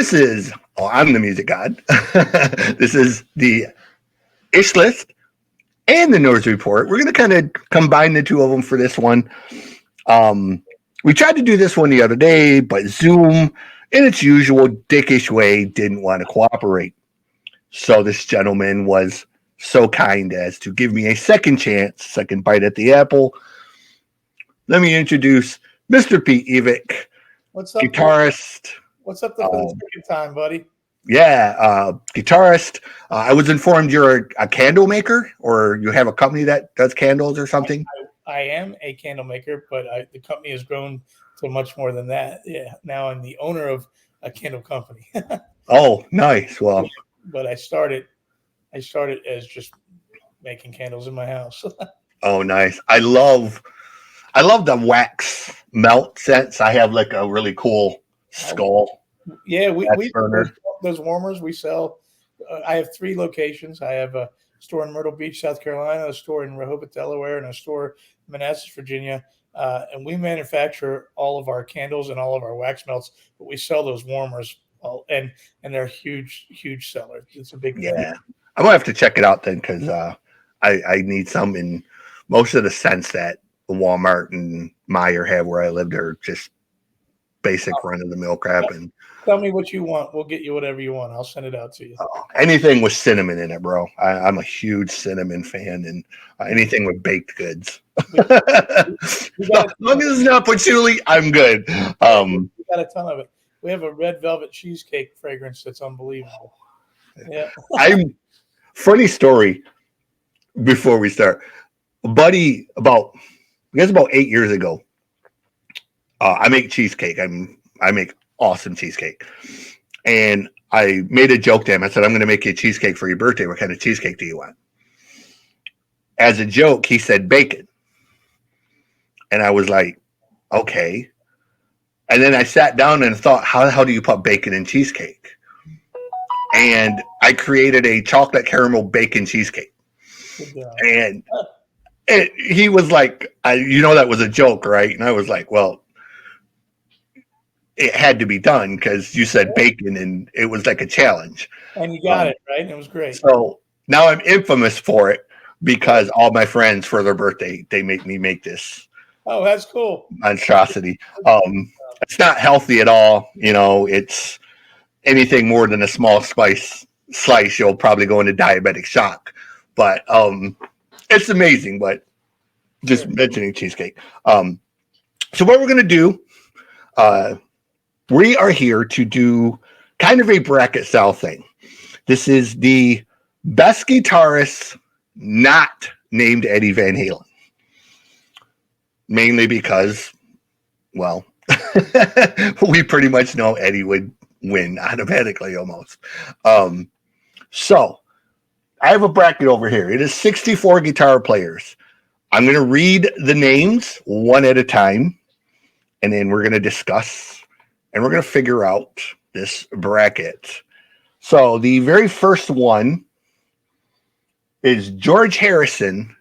This is, oh, I'm the music god. This is the Ish List and the Noize Report. We're going to kind of combine the two of them for this one. We tried to do this one the other day, but Zoom, in its usual dickish way, didn't want to cooperate. So this gentleman was so kind as to give me a second chance, second bite at the apple. Let me introduce Mr. Pete Evick, What's up, guitarist. What's up for the second time, buddy? Yeah, guitarist. I was informed you're a candle maker, or you have a company that does candles or something. I am a candle maker, but the company has grown to much more than that. Yeah, now I'm the owner of a candle company. Oh, nice. Well, but I started as just making candles in my house. Oh, nice. I love the wax melt scents. I have like a really cool skull. Yeah, we those warmers we sell. I have 3 locations. I have a store in Myrtle Beach, South Carolina, a store in Rehoboth, Delaware, and a store in Manassas, Virginia. And we manufacture all of our candles and all of our wax melts, but we sell those warmers, and they're huge sellers. It's a big thing. I'm gonna have to check it out then, because I need some. In most of the scents that Walmart and Meijer have where I live, they're just basic run of the mill crap. And tell me what you want. We'll get you whatever you want. I'll send it out to you. Anything with cinnamon in it, bro. I'm a huge cinnamon fan, and anything with baked goods. As long as it's not patchouli, I'm good. We got a ton of it. We have a red velvet cheesecake fragrance that's unbelievable. Yeah. Funny story before we start. Buddy, about 8 years ago, I make cheesecake. I make awesome cheesecake. And I made a joke to him. I said, I'm going to make you a cheesecake for your birthday. What kind of cheesecake do you want? As a joke, he said bacon. And I was like, okay. And then I sat down and thought, how do you put bacon in cheesecake? And I created a chocolate caramel bacon cheesecake. And he was like, that was a joke, right? And I was like, well, it had to be done because you said bacon, and it was like a challenge. And you got it, right? It was great. So now I'm infamous for it, because all my friends, for their birthday, they make me make this. Oh, that's cool. Monstrosity. It's not healthy at all. It's anything more than a small slice, you'll probably go into diabetic shock. But it's amazing. But just mentioning cheesecake. So what we're going to do, we are here to do kind of a bracket style thing. This is the best guitarist not named Eddie Van Halen. Mainly because, well, we pretty much know Eddie would win automatically almost. So I have a bracket over here. It is 64 guitar players. I'm going to read the names one at a time, and then we're going to discuss, and we're going to figure out this bracket. So the very first one is George Harrison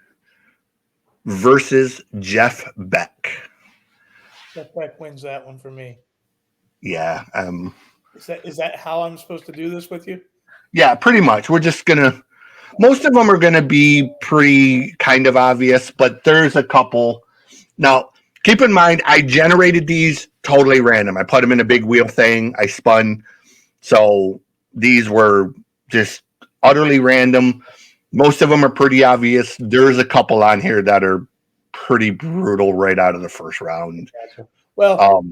versus Jeff Beck. Jeff Beck wins that one for me. Yeah. Is that how I'm supposed to do this with you? Yeah, pretty much. We're just gonna. Most of them are gonna be pretty kind of obvious, but there's a couple. Now, keep in mind, I generated these totally random. I put them in a big wheel thing. I spun. So these were just utterly random. Most of them are pretty obvious. There's a couple on here that are pretty brutal right out of the first round. Gotcha. Well,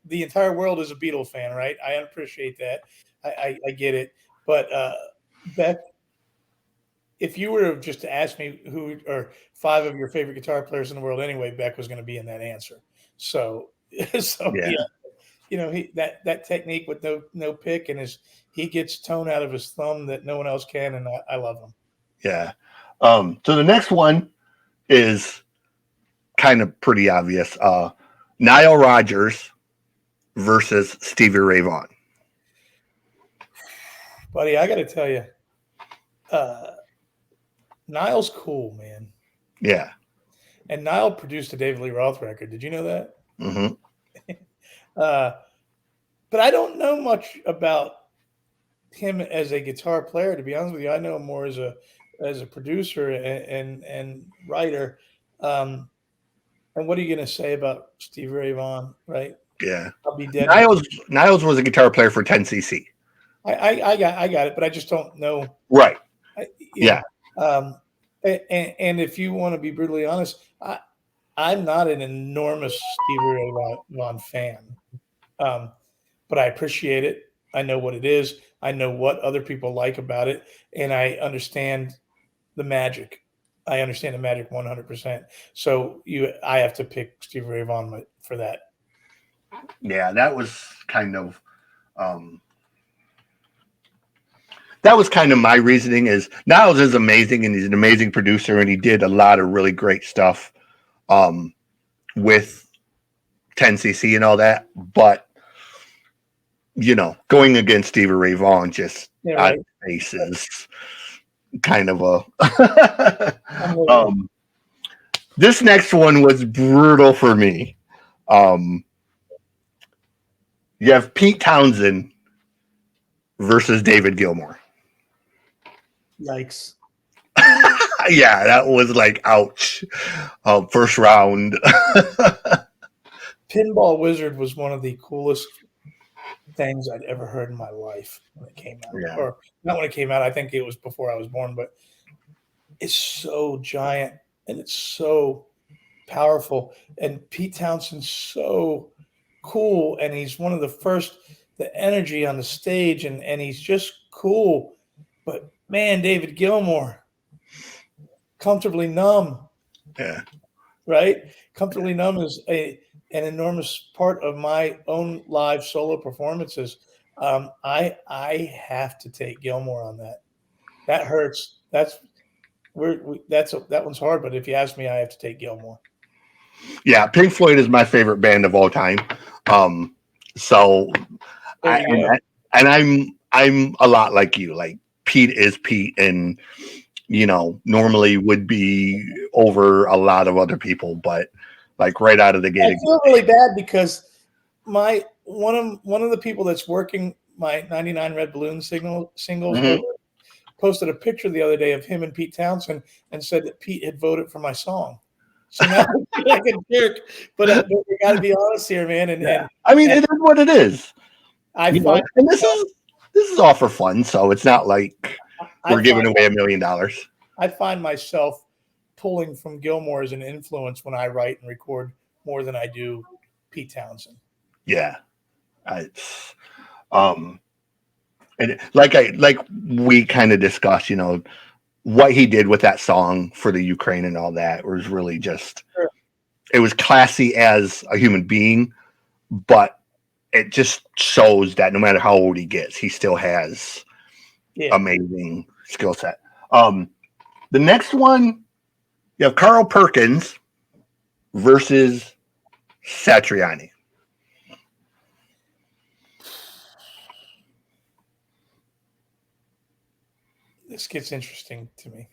the entire world is a Beatle fan, right? I appreciate that. I get it. But Beck, if you were just to ask me who are 5 of your favorite guitar players in the world anyway, Beck was going to be in that answer. So yeah. That technique with no pick, and he gets tone out of his thumb that no one else can, and I love him. Yeah. So the next one is kind of pretty obvious. Nile Rodgers versus Stevie Ray Vaughan. Buddy, I got to tell you, Nile's cool, man. Yeah. And Nile produced a David Lee Roth record. Did you know that? Mm-hmm. But I don't know much about him as a guitar player, to be honest with you. I know him more as a producer and writer. And what are you going to say about Stevie Ray Vaughan? Right? Yeah. I'll be dead. Niles was a guitar player for 10cc. I got it, but I just don't know. Right. You know, and if you want to be brutally honest, I'm not an enormous Stevie Ray Vaughan fan, but I appreciate it. I know what it is. I know what other people like about it, and I understand the magic. I understand the magic 100%. So I have to pick Stevie Ray Vaughan for that. Yeah, my reasoning. Is Niles is amazing, and he's an amazing producer, and he did a lot of really great stuff with 10cc and all that. But going against Stevie Ray Vaughan just out of face is kind of a. This next one was brutal for me. You have Pete Townsend versus David Gilmour. Yikes. Yeah, that was like, ouch. First round. Pinball Wizard was one of the coolest things I'd ever heard in my life when it came out. Yeah. Or not when it came out. I think it was before I was born, but it's so giant and it's so powerful. And Pete Townsend's so cool. And he's one of the energy on the stage, and he's just cool. But man, David Gilmour, Comfortably Numb. Yeah. Right? Comfortably Numb is an enormous part of my own live solo performances. I have to take Gilmour on that. That hurts. That one's hard. But if you ask me, I have to take Gilmour. Yeah, Pink Floyd is my favorite band of all time. I'm a lot like you. Like, Pete is Pete, and normally would be over a lot of other people, but like right out of the gate, I feel really bad because one of the people that's working my 99 Red Balloon singles mm-hmm. posted a picture the other day of him and Pete Townsend and said that Pete had voted for my song. So now I feel like a jerk, but we got to be honest here, man. And I mean, it is what it is. And this is all for fun, so it's not like we're giving away $1 million. I find myself pulling from Gilmour as an influence when I write and record more than I do Pete Townsend. Yeah, it's and like we kind of discussed, what he did with that song for the Ukraine and all that was really just, it was classy as a human being, but it just shows that no matter how old he gets, he still has amazing skill set. The next one, you have Carl Perkins versus Satriani. This gets interesting to me.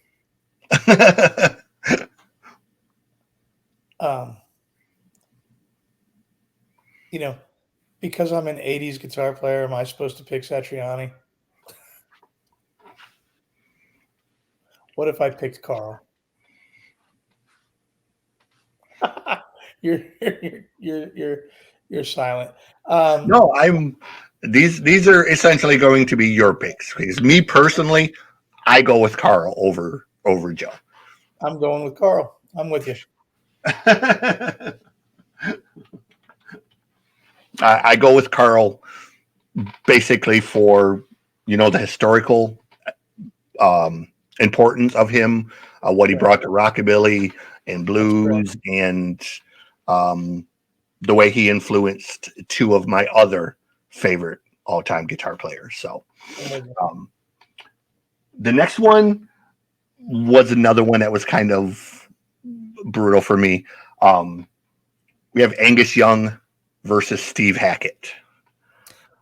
Because I'm an 80s guitar player, am I supposed to pick Satriani? What if I picked Carl? You're silent. No, these are essentially going to be your picks, because me personally, I go with Carl over Joe. I'm going with Carl. I'm with you. I go with Carl basically for the historical importance of him, what he brought to rockabilly and blues, and the way he influenced two of my other favorite all-time guitar players. So the next one was another one that was kind of brutal for me. We have Angus Young versus Steve Hackett.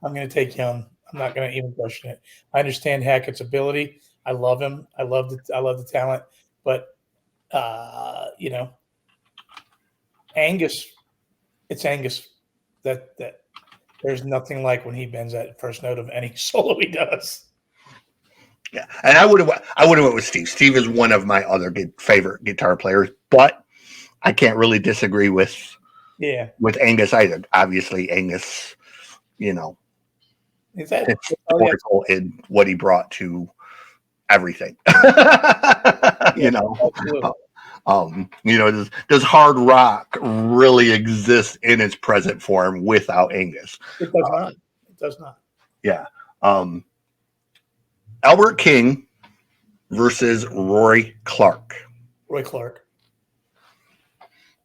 I'm going to take Young. I'm not going to even question it. I understand Hackett's ability. I love him. I love the talent. But Angus, it's Angus. That there's nothing like when he bends that first note of any solo he does. Yeah, and I would have went with Steve. Steve is one of my other favorite guitar players, but I can't really disagree with Angus either. Obviously, Angus, Is that historical in what he brought to everything. Does hard rock really exist in its present form without Angus? It does not. It does not. Yeah. Albert King versus Roy Clark. Roy Clark.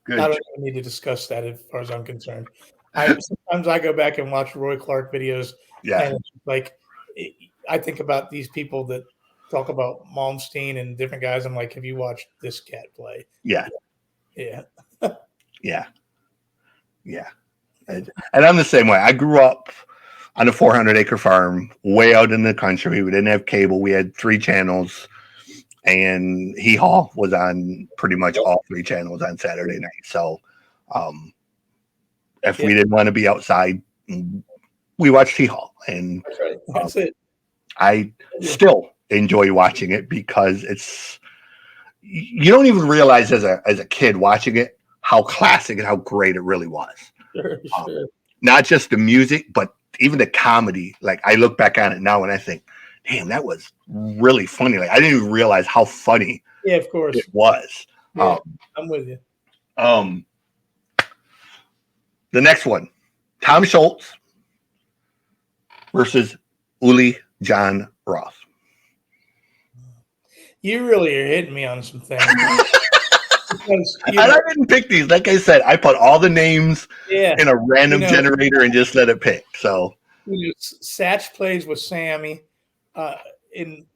Good. I don't even need to discuss that as far as I'm concerned. Sometimes I go back and watch Roy Clark videos. Yeah. And I think about these people that talk about Malmsteen and different guys. I'm like, have you watched this cat play? Yeah. Yeah. Yeah. Yeah. And I'm the same way. I grew up on a 400-acre farm way out in the country. We didn't have cable. We had 3 channels, and Hee Haw was on pretty much all 3 channels on Saturday night. So if we didn't want to be outside, we watched Hee Haw. And that's right. That's it. I still enjoy watching it because you don't even realize as a kid watching it how classic and how great it really was. Sure. Not just the music, but even the comedy. Like, I look back on it now and I think, damn, that was really funny. Like, I didn't even realize how funny of course it was. Yeah, I'm with you. The next one, Tom Schultz versus Uli John Roth. You really are hitting me on some things. And I didn't pick these. Like I said, I put all the names in a random generator and just let it pick. So Satch plays with Sammy in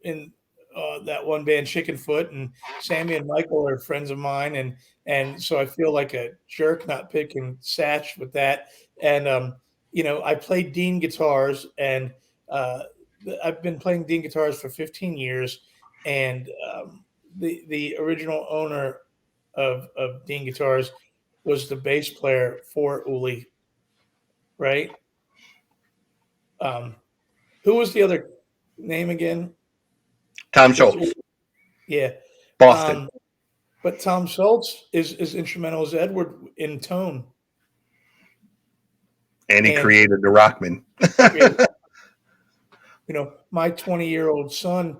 that one band, Chickenfoot, and Sammy and Michael are friends of mine, and so I feel like a jerk not picking Satch with that. And I played Dean guitars, and I've been playing Dean guitars for 15 years, and the original owner of Dean guitars was the bass player for Uli, right? Who was the other name again? Tom Schultz. Yeah. Boston. But Tom Schultz is instrumental as Edward in tone. And he created the Rockman. My 20-year-old son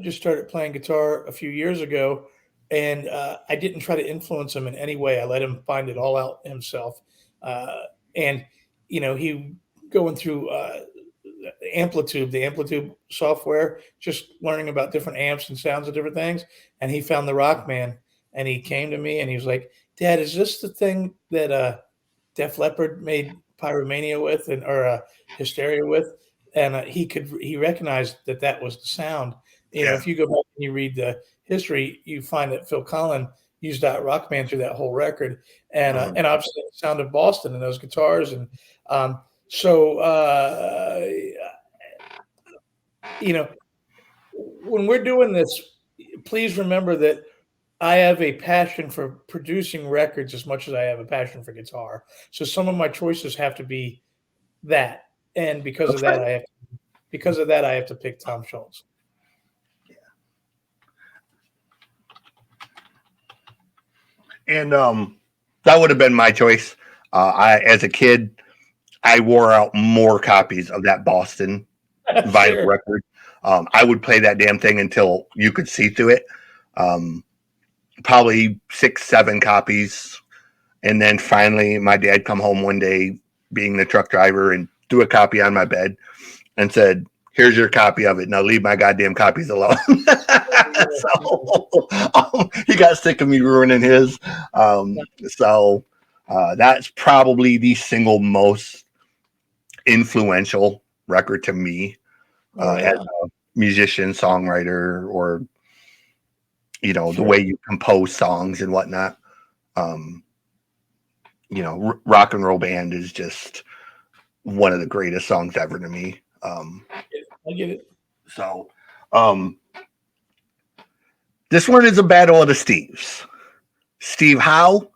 just started playing guitar a few years ago, and I didn't try to influence him in any way. I let him find it all out himself. And he going through the Amplitude software, just learning about different amps and sounds of different things. And he found the Rockman, and he came to me and he was like, "Dad, is this the thing that Def Leppard made Pyromania with, or Hysteria with?" And he recognized that was the sound. If you go back and you read the history, you find that Phil Collin used that Rockman through that whole record, and obviously the sound of Boston and those guitars, and when we're doing this, please remember that I have a passion for producing records as much as I have a passion for guitar. So some of my choices have to be that, and because of that, I have to pick Tom Schultz. And that would have been my choice. As a kid, I wore out more copies of that Boston vinyl record. I would play that damn thing until you could see through it. Probably 6, 7 copies. And then finally, my dad come home one day, being the truck driver, and threw a copy on my bed and said, "Here's your copy of it. Now leave my goddamn copies alone." So he got sick of me ruining his. So that's probably the single most influential record to me as a musician, songwriter, or the way you compose songs and whatnot. Rock and Roll Band is just one of the greatest songs ever to me. I get it. So this one is a battle of the Steves. Steve Howe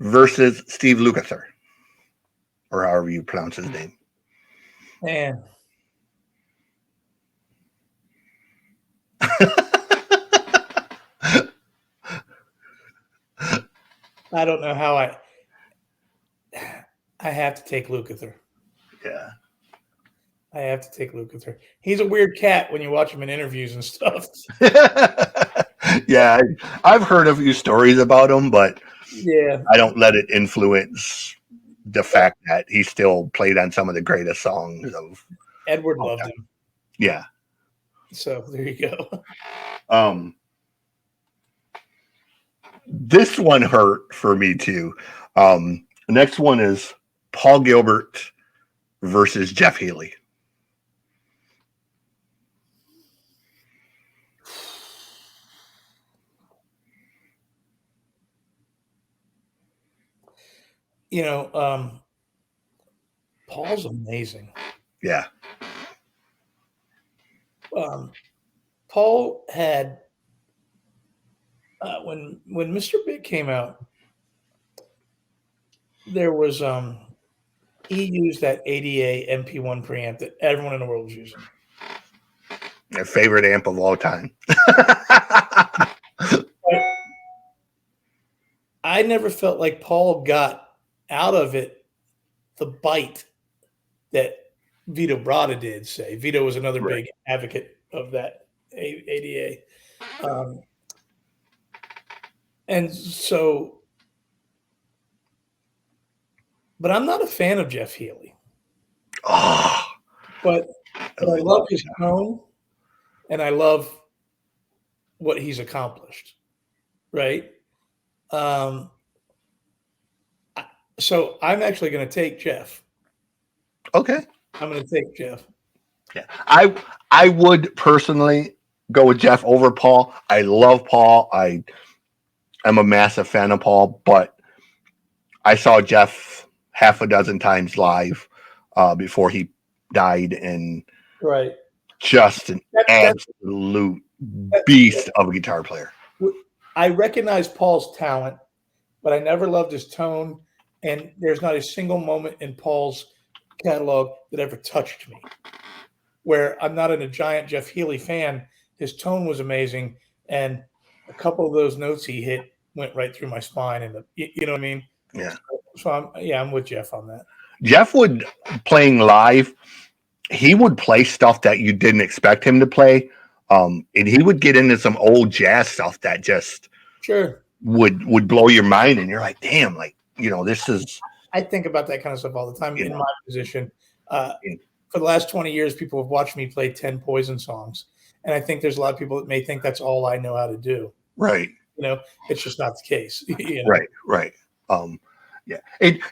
versus Steve Lukather. or however you pronounce his name. Man. I don't know how I have to take Lukather. Yeah. I have to take Lukather. He's a weird cat when you watch him in interviews and stuff. Yeah, I've heard a few stories about him, but yeah, I don't let it influence the fact that he still played on some of the greatest songs of Edward loved him. Yeah. So there you go. This one hurt for me too. The next one is Paul Gilbert versus Jeff Healey. You know, Paul's amazing. Yeah. Paul had when Mr. Big came out, there was he used that ADA MP1 preamp that everyone in the world was using. My favorite amp of all time. I never felt like Paul got out of it the bite that Vito Bratta did. Say Vito was another big advocate of that ADA, and so. But I'm not a fan of Jeff Healey. Oh, but I love his tone, and I love what he's accomplished. Right. So I'm actually going to take Jeff. Okay. I'm going to take Jeff. Yeah, I would personally go with Jeff over Paul. I love Paul. I'm a massive fan of Paul, but I saw Jeff half a dozen times live before he died, and just an absolute beast of a guitar player. I recognize Paul's talent, but I never loved his tone, and there's not a single moment in Paul's catalog that ever touched me. Where I'm not a giant Jeff Healey fan, his tone was amazing, and a couple of those notes he hit went right through my spine, and you know what I mean? Yeah. So I'm with Jeff on that. Jeff would, playing live, he would play stuff that you didn't expect him to play, and he would get into some old jazz stuff that just would blow your mind, and you're like, damn, like, this is. I think about that kind of stuff all the time in my position. For the last 20 years, people have watched me play 10 Poison songs. And I think there's a lot of people that may think that's all I know how to do. Right. It's just not the case. Right. Yeah.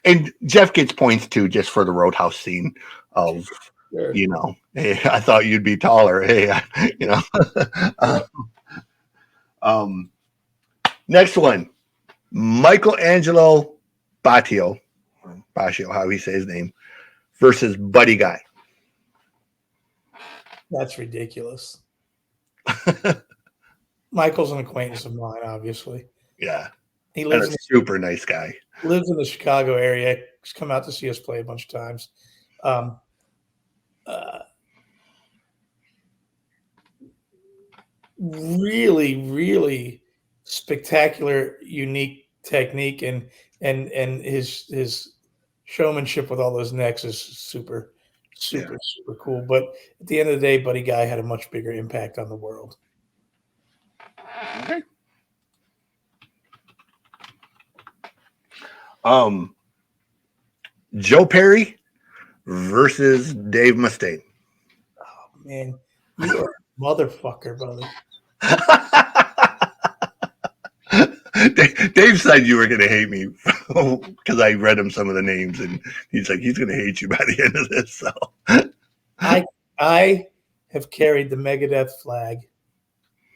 And Jeff gets points too, just for the Roadhouse scene of, hey, I thought you'd be taller. Hey, next one, Michelangelo Baccio, how he says his name, versus Buddy Guy. That's ridiculous. Michael's an acquaintance of mine, obviously. Yeah. He lives a super nice guy. Lives in the Chicago area. He's come out to see us play a bunch of times. Really, really spectacular, unique technique, and his showmanship with all those necks is super cool. But at the end of the day, Buddy Guy had a much bigger impact on the world. Okay. Joe Perry versus Dave Mustaine. Oh man, you are a motherfucker, brother. Dave said you were going to hate me because I read him some of the names, and he's like, he's going to hate you by the end of this. So I have carried the Megadeth flag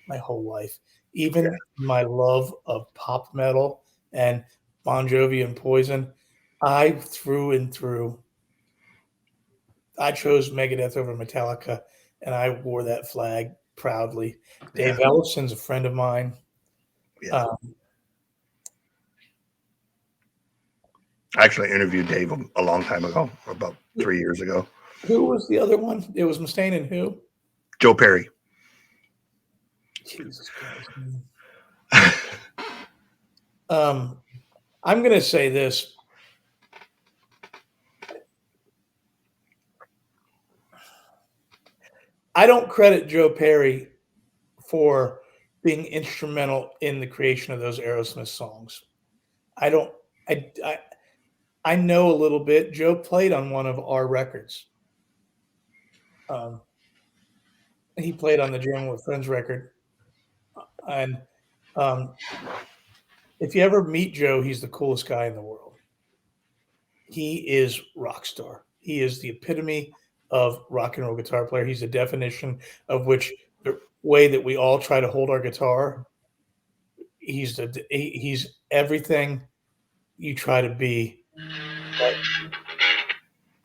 my whole life, even my love of pop metal and Bon Jovi and Poison. I through and through, I chose Megadeth over Metallica, and I wore that flag proudly. Dave Ellison's a friend of mine. I actually interviewed Dave a long time ago, about 3 years ago. Who was the other one? It was Mustaine and who? Joe Perry. Jesus Christ. I'm going to say this. I don't credit Joe Perry for being instrumental in the creation of those Aerosmith songs. I don't. I know a little bit. Joe played on one of our records. He played on the Jamming with Friends record, and if you ever meet Joe, he's the coolest guy in the world. He is rock star. He is the epitome of rock and roll guitar player. He's the definition of which the way that we all try to hold our guitar. He's everything you try to be. But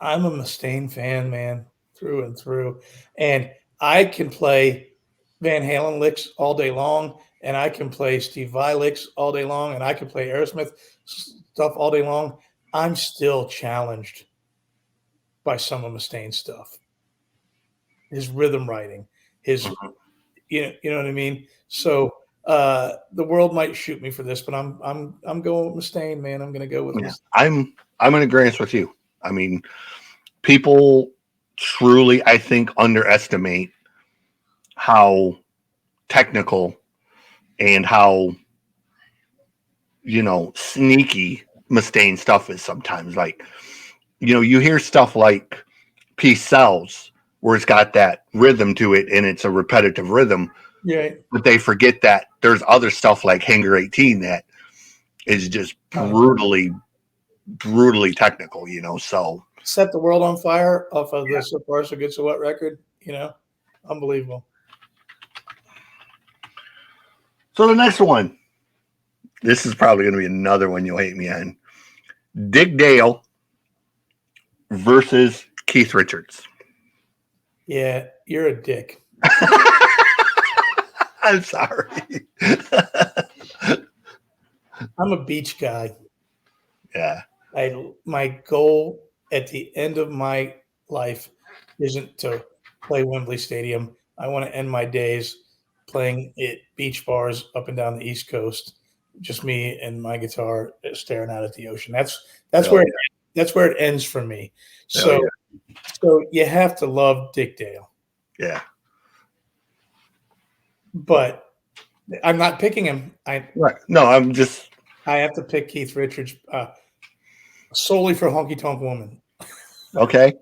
I'm a Mustaine fan, man, through and through. And I can play Van Halen licks all day long, and I can play Steve Vai licks all day long, and I can play Aerosmith stuff all day long. I'm still challenged by some of Mustaine's stuff. His rhythm writing, his you know what I mean? So the world might shoot me for this, but I'm going with Mustaine, man. I'm gonna go with this. I'm in agreement with you. I mean, people truly, I think, underestimate how technical and how, you know, sneaky Mustaine stuff is sometimes. Like, you know, you hear stuff like Peace Sells, where it's got that rhythm to it and it's a repetitive rhythm. Yeah. But they forget that there's other stuff like Hangar 18 that is just brutally technical, you know. So Set the World on Fire off of the So Far So Good So What record, you know, unbelievable. So the next one, this is probably going to be another one you'll hate me on. Dick Dale versus Keith Richards. Yeah, you're a dick. I'm sorry. I'm a beach guy. Yeah. My goal at the end of my life isn't to play Wembley Stadium. I want to end my days playing at beach bars up and down the East Coast. Just me and my guitar staring out at the ocean. That's where it ends for me. So so you have to love Dick Dale. Yeah. But I'm not picking him. Right. No, I have to pick Keith Richards solely for Honky Tonk Woman. Okay.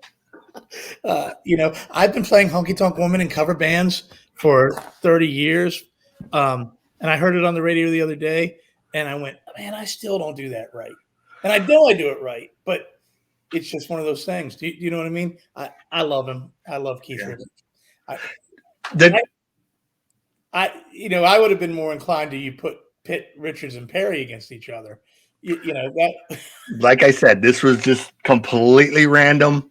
You know, I've been playing Honky Tonk Woman in cover bands for 30 years. And I heard it on the radio the other day, and I went, man, I still don't do that right. And I know I do it right, but it's just one of those things. Do you know what I mean? I love him. I love Keith Richards. I would have been more inclined to pit Richards and Perry against each other. You know that. Like I said, this was just completely random.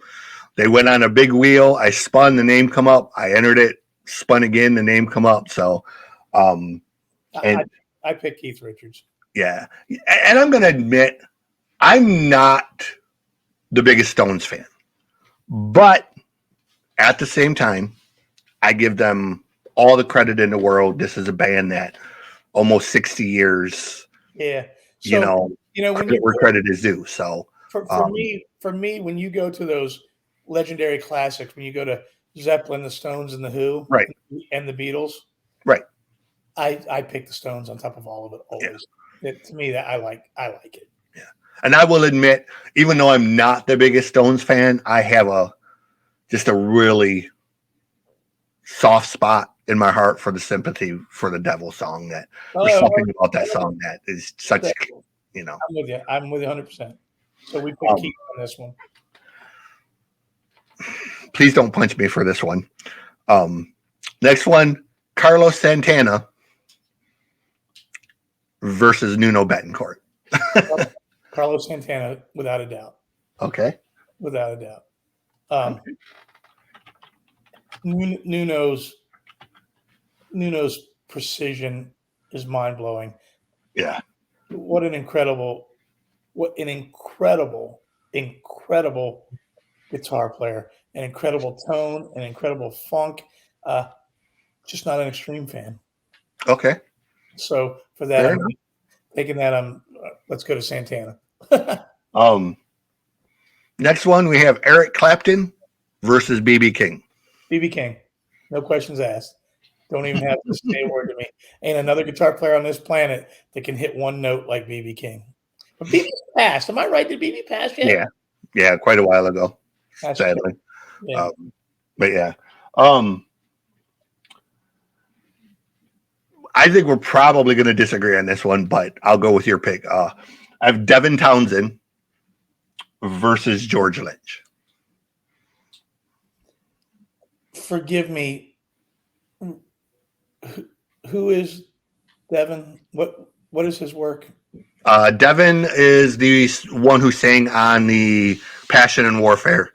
They went on a big wheel. I spun, the name come up. I entered it, spun again, the name come up. So, I picked Keith Richards. Yeah, and I'm going to admit, I'm not the biggest Stones fan, but at the same time, I give them all the credit in the world. This is a band that almost 60 years. Yeah. So, where credit is due. So for me, when you go to those legendary classics, when you go to Zeppelin, the Stones, and the Who, right, and the Beatles, right, I pick the Stones on top of all of it always. Yeah. To me, that I like it. Yeah, and I will admit, even though I'm not the biggest Stones fan, I have just a really soft spot in my heart for the Sympathy for the Devil song. There's something about that song that is such, you know. I'm with you 100%. So we put Keith on this one. Please don't punch me for this one. Next one, Carlos Santana versus Nuno Betancourt. Carlos Santana, without a doubt. Okay. Without a doubt. Nuno's precision is mind blowing. Yeah. What an incredible incredible guitar player, an incredible tone, an incredible funk. Just not an extreme fan. Okay. So for that, Fair I'm enough. taking that. Let's go to Santana. Next one we have Eric Clapton versus BB King. BB King, no questions asked. Don't even have to say a word to me. Ain't another guitar player on this planet that can hit one note like BB King. But BB passed. Am I right? Did BB pass yet? Yeah, quite a while ago, That's sadly. yeah. But yeah, I think we're probably going to disagree on this one, but I'll go with your pick. I have Devin Townsend versus George Lynch. Forgive me. Who is Devin? What is his work? Devin is the one who sang on the Passion and Warfare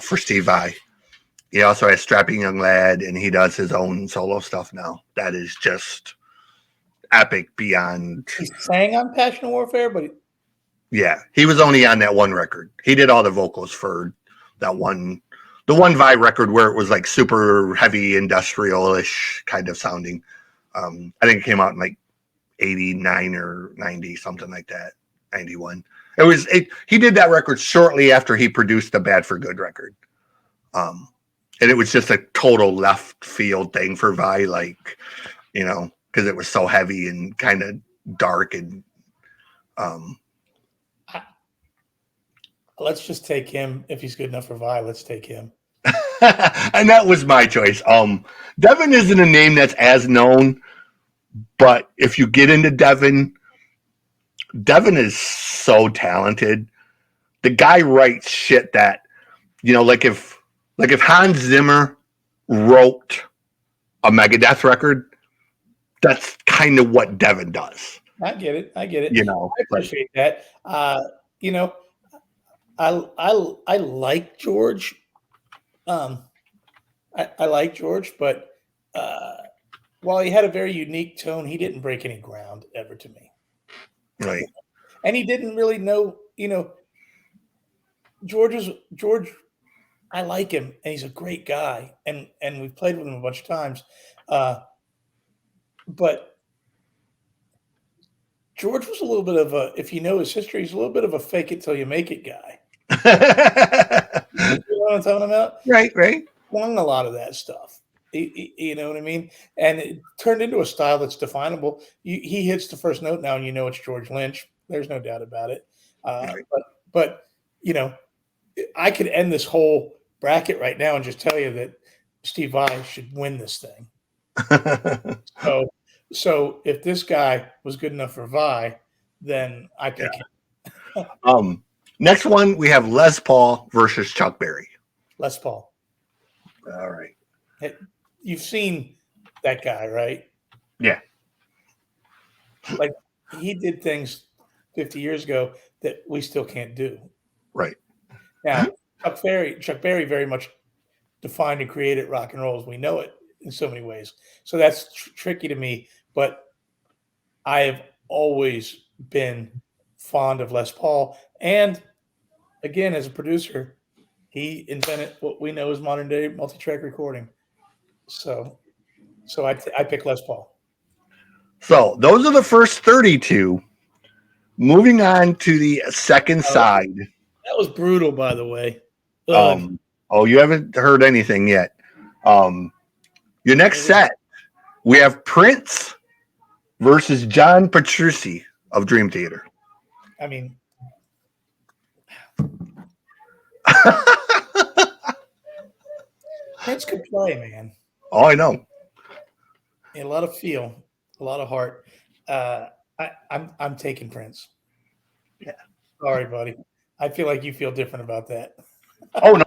for Steve Vai. He also has Strapping Young Lad, and he does his own solo stuff now. That is just epic beyond. He sang on Passion and Warfare, but he was only on that one record. He did all the vocals for that one, the one Vai record where it was like super heavy industrial-ish kind of sounding. I think it came out in like 89 or 90, something like that. 91. He did that record shortly after he produced the Bad for Good record. And it was just a total left field thing for Vai, like, because it was so heavy and kind of dark and let's just take him. If he's good enough for Vai, let's take him. And that was my choice. Devin isn't a name that's as known, but if you get into Devin is so talented. The guy writes shit that, like if Hans Zimmer wrote a Megadeth record, that's kind of what Devin does. I get it. I appreciate that. I like George. I like George, but while he had a very unique tone, he didn't break any ground ever to me. Right. And he didn't really know, George, I like him, and he's a great guy, and we've played with him a bunch of times. But George was a little bit of a, if you know his history, he's a little bit of a fake it till you make it guy. You know what I'm talking about? Right. Won a lot of that stuff. You know what I mean? And it turned into a style that's definable. He hits the first note now, and you know it's George Lynch. There's no doubt about it. Right. But I could end this whole bracket right now and just tell you that Steve Vai should win this thing. So if this guy was good enough for Vai, then I pick him. Next one, we have Les Paul versus Chuck Berry. Les Paul. All right. Hey, you've seen that guy, right? Yeah. Like, he did things 50 years ago that we still can't do. Right. Now, Chuck Berry very much defined and created rock and roll as we know it in so many ways. So that's tricky to me, but I have always been fond of Les Paul. And again, as a producer, he invented what we know as modern day multi-track recording. So I pick Les Paul. So those are the first 32. Moving on to the second side. That was brutal, by the way. You haven't heard anything yet. Your next set, we have Prince versus John Petrucci of Dream Theater. I mean, Prince could play, man. Oh, I know. A lot of feel, a lot of heart. I'm taking Prince. Yeah. Sorry, buddy. I feel like you feel different about that. Oh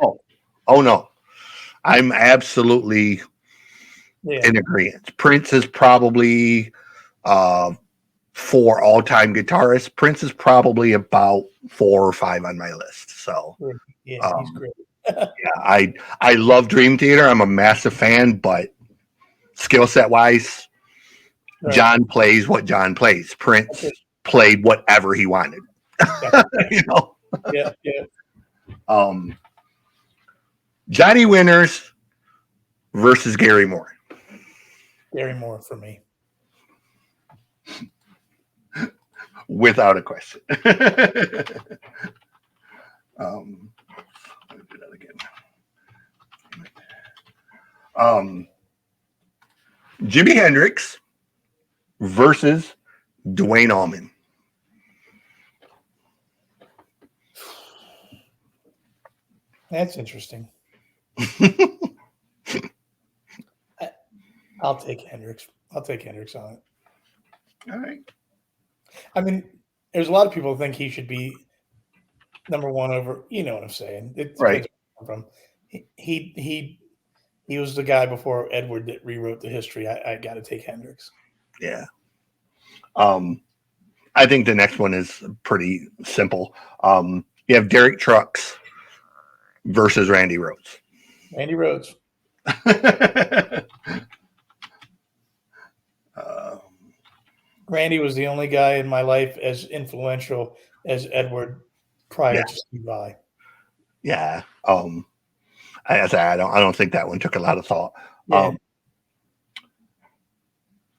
no. I'm absolutely in agreement. Prince is probably for all-time guitarists. Prince is probably about 4 or 5 on my list. So he's great. I love Dream Theater. I'm a massive fan, but skill set wise, right. John plays what John plays. Prince played whatever he wanted. Yeah, yeah. Johnny Winters versus Gary Moore. Gary Moore for me. Without a question. Let me do that again. Jimi Hendrix versus Dwayne Allman. That's interesting. I'll take Hendrix. I'll take Hendrix on it. All right. I mean, there's a lot of people who think he should be number one over. You know what I'm saying? It depends Right. where I'm from. He was the guy before Edward that rewrote the history. I got to take Hendrix. Yeah. I think the next one is pretty simple. You have Derek Trucks versus Randy Rhoads. Randy Rhoads. Randy was the only guy in my life as influential as Edward prior to Steve Vai. Yeah. I don't think that one took a lot of thought. Yeah.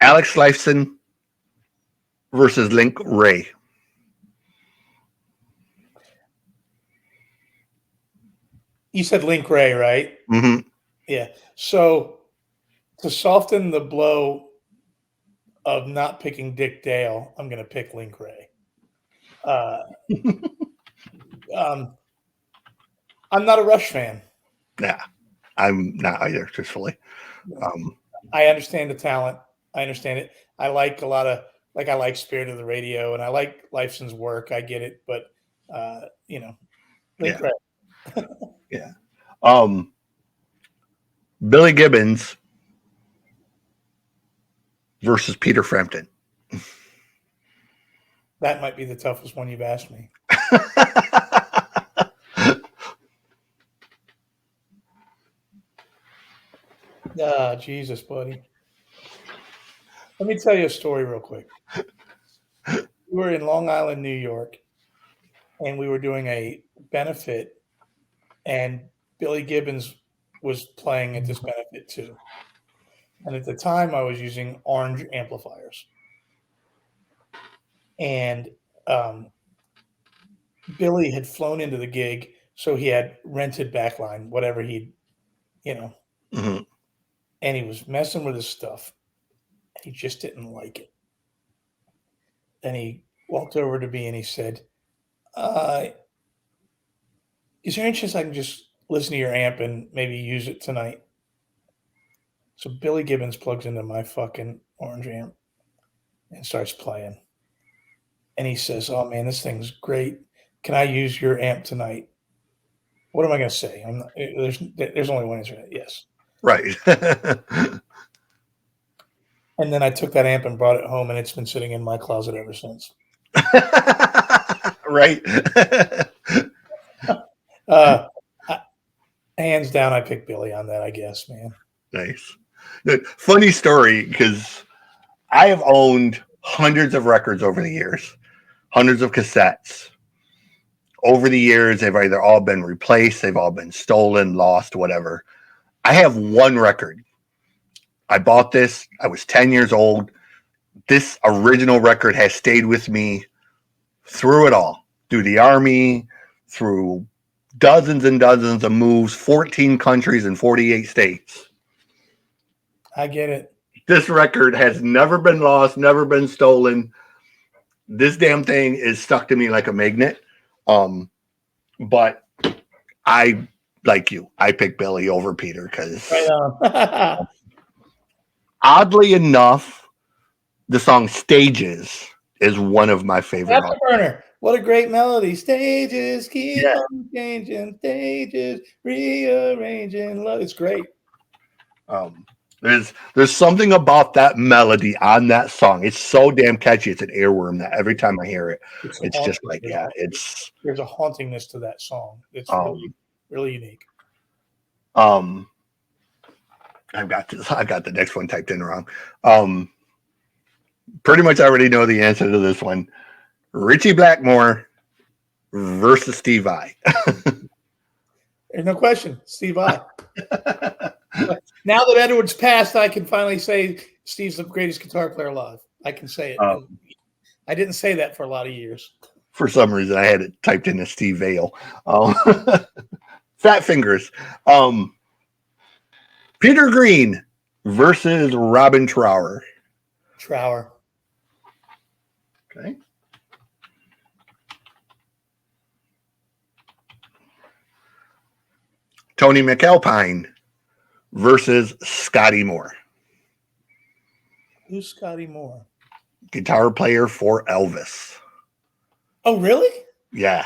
Alex Lifeson versus Link Ray. You said Link Ray, right? Mm-hmm. Yeah. So to soften the blow of not picking Dick Dale, I'm going to pick Link Ray. I'm not a Rush fan. Yeah, I'm not either, truthfully. I understand the talent. I understand it. I like a lot of, I like Spirit of the Radio, and I like Lifeson's work. I get it, but Link Ray. Yeah. Billy Gibbons versus Peter Frampton. That might be the toughest one you've asked me. Jesus, buddy. Let me tell you a story real quick. We were in Long Island, New York, and we were doing a benefit, and Billy Gibbons was playing at this benefit too. And at the time, I was using orange amplifiers. And Billy had flown into the gig, so he had rented backline, whatever Mm-hmm. And he was messing with his stuff. He just didn't like it. And he walked over to me and he said, is there any chance I can just listen to your amp and maybe use it tonight? So Billy Gibbons plugs into my fucking orange amp and starts playing. And he says, oh man, this thing's great. Can I use your amp tonight? What am I going to say? There's only one answer. Yes. Right. And then I took that amp and brought it home, and it's been sitting in my closet ever since. Right. Hands down, I picked Billy on that, I guess, man. Nice. Funny story, because I have owned hundreds of records over the years, hundreds of cassettes. Over the years, they've either all been replaced, they've all been stolen, lost, whatever. I have one record. I bought this. I was 10 years old. This original record has stayed with me through it all, through the Army, through dozens and dozens of moves, 14 countries and 48 states. I get it. This record has never been lost, never been stolen. This damn thing is stuck to me like a magnet. But I, like you, I picked Billy over Peter because oddly enough, the song Stages is one of my favorite. Afterburner. What a great melody. Stages keep on changing. Stages rearranging. Love. It's great. There's something about that melody on that song. It's so damn catchy. It's an earworm that every time I hear it, it's just like, there's a hauntingness to that song. It's really unique. I've got the next one typed in wrong. Pretty much already know the answer to this one. Richie Blackmore versus Steve Vai. There's no question, Steve Vai. Now that Edward's passed, I can finally say Steve's the greatest guitar player alive. I can say it. I didn't say that for a lot of years. For some reason, I had it typed in as Steve Vale. Fat Fingers. Peter Green versus Robin Trower. Trower. Okay. Tony McAlpine versus Scotty Moore. Who's Scotty Moore? Guitar player for Elvis. Oh, really? Yeah.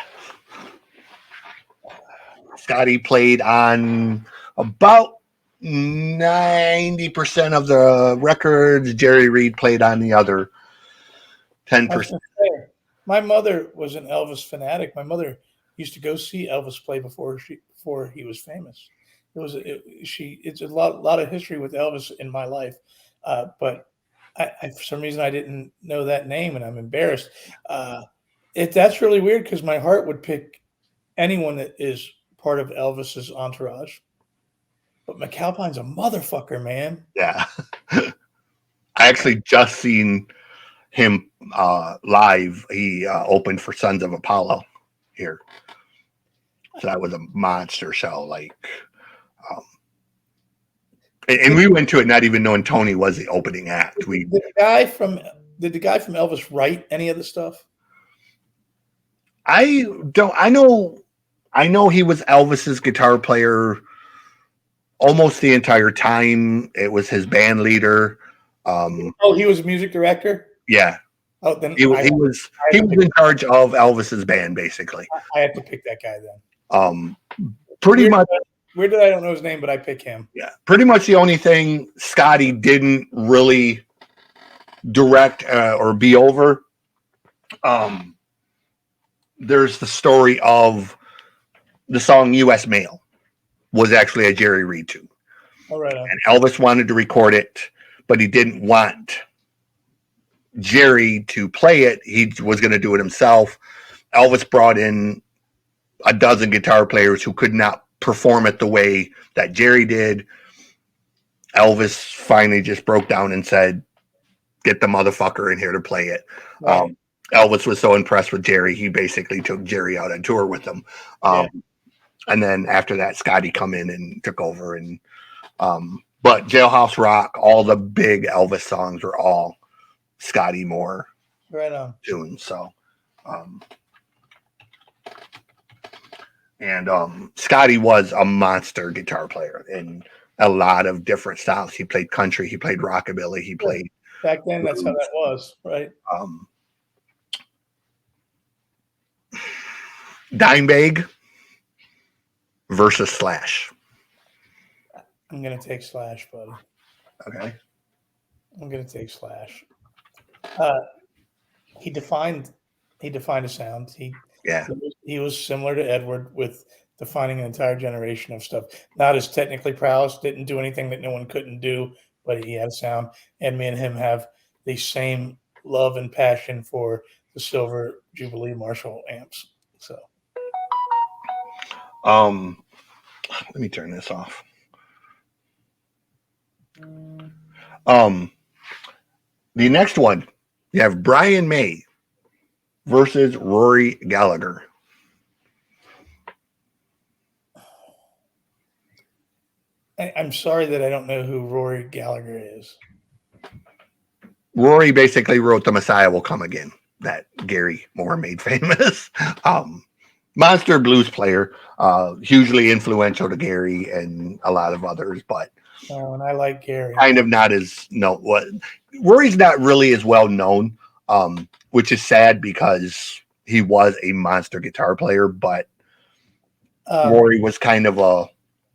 Scotty played on about 90% of the records. Jerry Reed played on the other 10%. My mother was an Elvis fanatic. My mother used to go see Elvis play before he was famous. It's a lot of history with Elvis in my life, but I for some reason I didn't know that name, and I'm embarrassed. That's really weird because my heart would pick anyone that is part of Elvis's entourage. But McAlpine's a motherfucker, man. Yeah. I actually just seen him live. He opened for Sons of Apollo here. So that was a monster show. And we went to it not even knowing Tony was the opening act. Did the guy from Elvis write any of the stuff? I know he was Elvis's guitar player almost the entire time. It was his band leader. He was a music director? Yeah. Oh, then he was in charge of Elvis's band, basically. I had to pick that guy then. Pretty much. Weird that I don't know his name, but I pick him. Yeah. Pretty much the only thing Scotty didn't really direct or be over. There's the story of the song U.S. Mail was actually a Jerry Reed tune. All right. And Elvis wanted to record it, but he didn't want Jerry to play it. He was going to do it himself. Elvis brought in a dozen guitar players who could not perform it the way that Jerry did. Elvis finally just broke down and said, "Get the motherfucker in here to play it." Right. Elvis was so impressed with Jerry, he basically took Jerry out on tour with him. And then after that, Scotty come in and took over. And but Jailhouse Rock, all the big Elvis songs were all Scotty Moore tunes. So, Scotty was a monster guitar player in a lot of different styles. He played country, he played rockabilly, he played back then. That's how that was, right? Dimebag versus Slash. I'm gonna take Slash, buddy. Okay. I'm gonna take Slash. He defined a sound. He was similar to Edward with defining an entire generation of stuff. Not as technically prowess, didn't do anything that no one couldn't do, but he had a sound. And me and him have the same love and passion for the Silver Jubilee Marshall amps. So, let me turn this off. The next one, you have Brian May versus Rory Gallagher. I'm sorry that I don't know who Rory Gallagher is. Rory basically wrote The Messiah Will Come Again, that Gary Moore made famous. Monster blues player, hugely influential to Gary and a lot of others, but and I like Gary. Kind of not as Rory's not really as well known, which is sad because he was a monster guitar player, but Rory was kind of a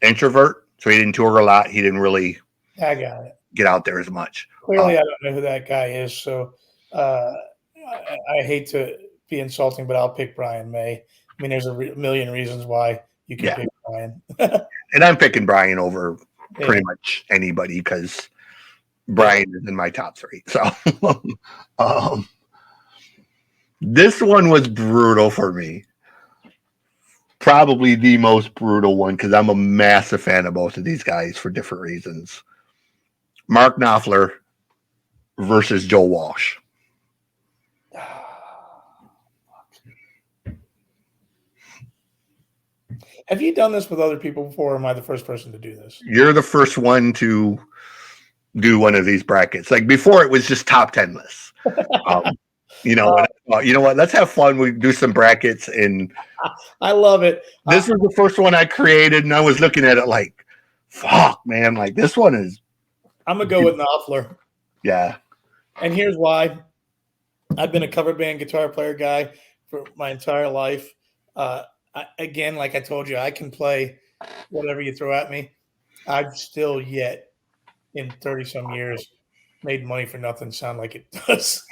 introvert, so he didn't tour a lot. He didn't really get out there as much. Clearly, I don't know who that guy is, so I hate to be insulting, but I'll pick Brian May. I mean, there's a million reasons why you can pick Brian. And I'm picking Brian over pretty much anybody because Brian is in my top three. So this one was brutal for me. probably the most brutal one because I'm a massive fan of both of these guys for different reasons. Mark Knopfler versus Joe Walsh. Have you done this with other people before, or am I the first person to do this? You're the first one to do one of these brackets. Like before, it was just top 10 lists. You know, you know what? Let's have fun. We do some brackets, and I love it. This was the first one I created, and I was looking at it like, fuck, man, like this one is. I'm gonna go with Knopfler. Yeah, and here's why. I've been a cover band guitar player guy for my entire life. Again, like I told you, I can play whatever you throw at me. I've still yet, in 30 some years, made money for nothing sound like it does.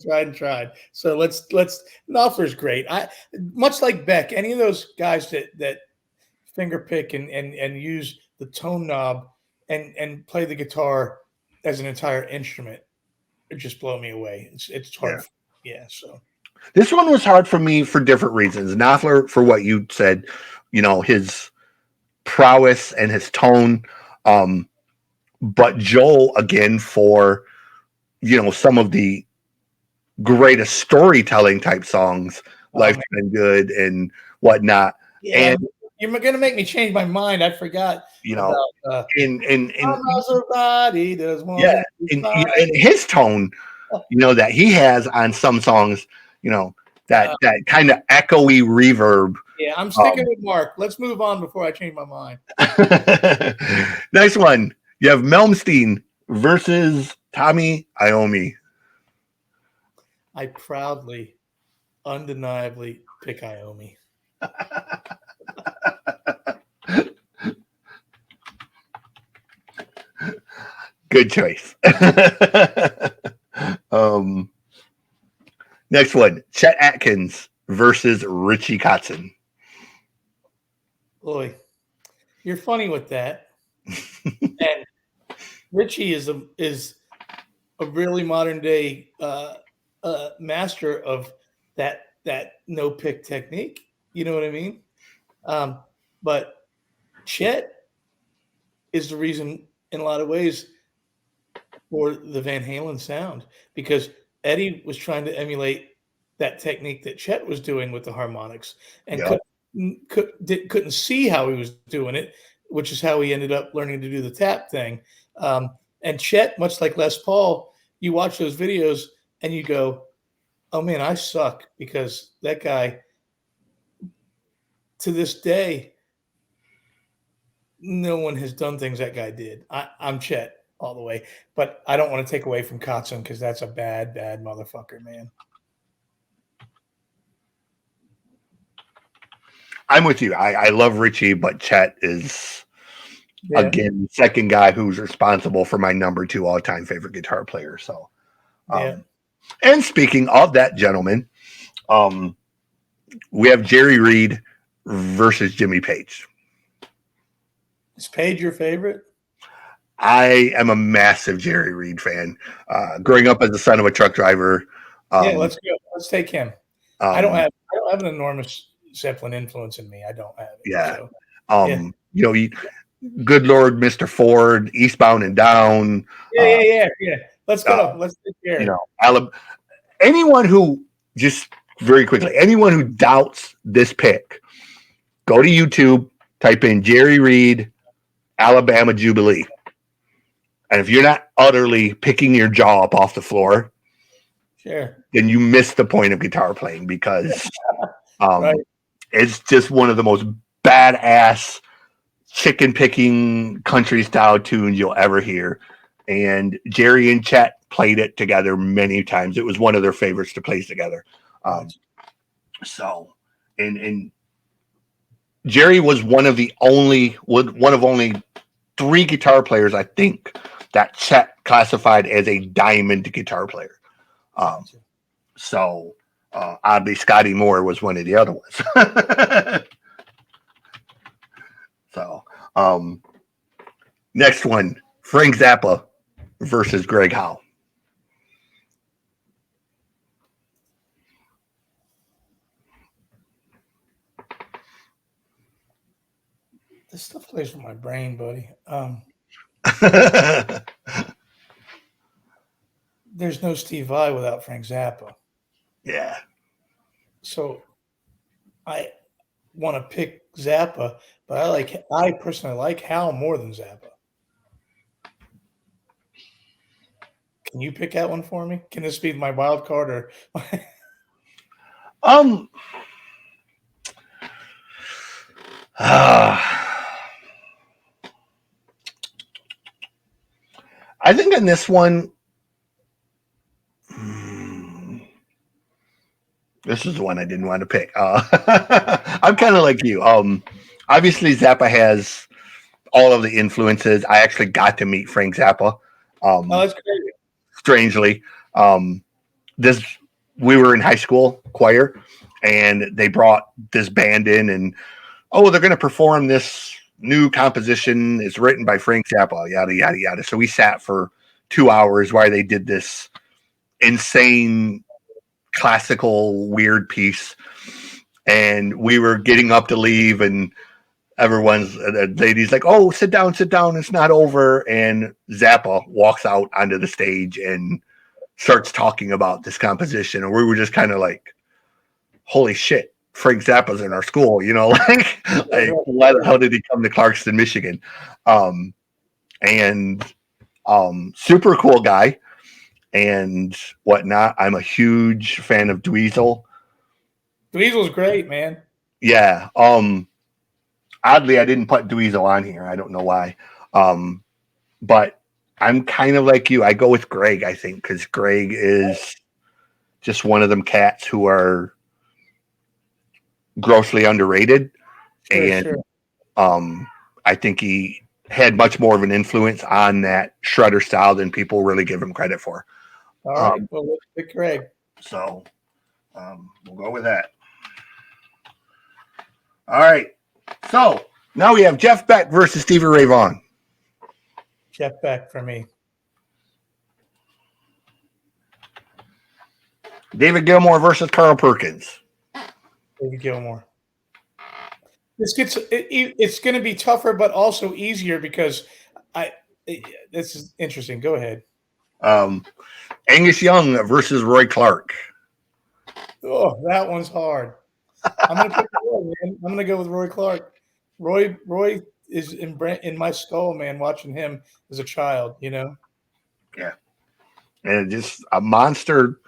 tried. So let's Knopfler's great. Much like Beck, any of those guys that finger pick and use the tone knob and play the guitar as an entire instrument, it just blow me away. It's hard. Yeah. So this one was hard for me for different reasons. Knopfler, for what you said, you know, his prowess and his tone. But Joel, again, for, you know, some of the greatest storytelling type songs, Life's Been Good and whatnot. Yeah, and you're going to make me change my mind. I forgot. You know, about, in body does one. Yeah, and his tone, you know, that he has on some songs, you know, that kind of echoey reverb. Yeah, I'm sticking with Mark. Let's move on before I change my mind. Next one. You have Malmsteen versus Tommy Iommi. I proudly, undeniably pick Iommi. Good choice. Next one. Chet Atkins versus Richie Kotzen. Boy, you're funny with that. And Richie is a really modern day master of that no pick technique. You know what I mean? But Chet is the reason in a lot of ways for the Van Halen sound, because Eddie was trying to emulate that technique that Chet was doing with the harmonics and couldn't see how he was doing it, which is how he ended up learning to do the tap thing. And Chet, much like Les Paul, you watch those videos and you go, oh man, I suck, because that guy, to this day, no one has done things that guy did. I'm Chet all the way, but I don't want to take away from Kotzen because that's a bad motherfucker, man. I'm with you. I love Richie, but Chet is again the second guy who's responsible for my number 2 all-time favorite guitar player. So, and speaking of that gentleman, we have Jerry Reed versus Jimmy Page. Is Page your favorite? I am a massive Jerry Reed fan. Growing up as the son of a truck driver. Let's go. Let's take him. I don't have an enormous Zeppelin influence in me. I don't have it. Yeah. So, you know, good Lord, Mr. Ford, Eastbound and Down. Yeah. Let's go. Let's take care. You know, anyone who, just very quickly, anyone who doubts this pick, go to YouTube, type in Jerry Reed, Alabama Jubilee. And if you're not utterly picking your jaw up off the floor, then you miss the point of guitar playing, because it's just one of the most badass chicken picking country style tunes you'll ever hear. And Jerry and Chet played it together many times. It was one of their favorites to play together. And Jerry was one of only 3 guitar players, I think, that Chet classified as a diamond guitar player. Oddly, Scotty Moore was one of the other ones. Next one, Frank Zappa versus Greg Howe. This stuff plays with my brain, buddy. There's no Steve Vai without Frank Zappa. Yeah. So I want to pick Zappa, but I personally like Hal more than Zappa. Can you pick out one for me? Can this be my wild card or um I think in this one, this is the one I didn't want to pick. I'm kind of like you. Obviously Zappa has all of the influences. I actually got to meet Frank Zappa. Oh, that's great. Strangely, this we were in high school choir, and they brought this band in, and they're going to perform this new composition. It's written by Frank Zappa. Yada yada yada. So we sat for 2 hours while they did this insane classical weird piece, and we were getting up to leave, and everyone's the lady's like, "Oh, sit down, it's not over." And Zappa walks out onto the stage and starts talking about this composition, and we were just kind of like, "Holy shit, Frank Zappa's in our school," like why the hell did he come to Clarkston, Michigan? And super cool guy and whatnot. I'm a huge fan of Dweezil. Dweezil's great, man. Yeah. Oddly, I didn't put Dweezil on here. I don't know why. But I'm kind of like you. I go with Greg, I think, because Greg is just one of them cats who are grossly underrated. Sure. I think he had much more of an influence on that shredder style than people really give him credit for. All right. Well, let's pick Greg. So we'll go with that. All right. So now we have Jeff Beck versus Stevie Ray Vaughan. Jeff Beck for me. David Gilmour versus Carl Perkins. David Gilmour. It's going to be tougher, but also easier because this is interesting. Go ahead. Angus Young versus Roy Clark. Oh, that one's hard. I'm going to pick Roy, man. I'm going to go with Roy Clark. Roy is in my skull, man, watching him as a child, Yeah. And just a monster